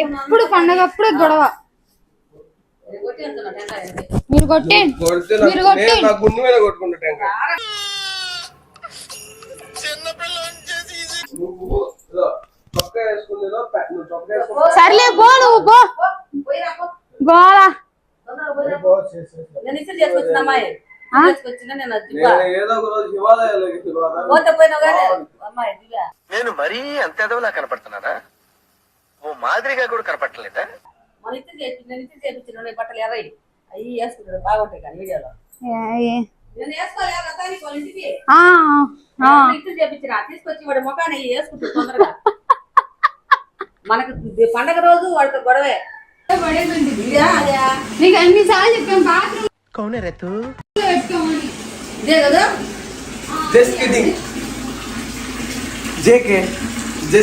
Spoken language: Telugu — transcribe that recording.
ఎప్పుడు పండగప్పుడు గొడవ. మీరు కొట్టి సర్లే పో, నువ్వు పో గోలా. నేను మరీ అంత ఎదవలా కనపడుతున్నారా? ఓ మాదిరిగా కూడా కనపడలేదా? బట్టలు ఎర్రయి అవి వేసుకుంటాడు బాగుంటాయి కానీ వీడియోలో చేపించిన తీసుకొచ్చి వాడి ముఖాన్ని వేసుకుంటాడు తొందరగా. మనకు పండగ రోజు వాడితో గొడవే. నీకు అన్నిసార్లు చెప్పాను బాత్రూమ్ పెట్టుకోమని. ఇదే కదా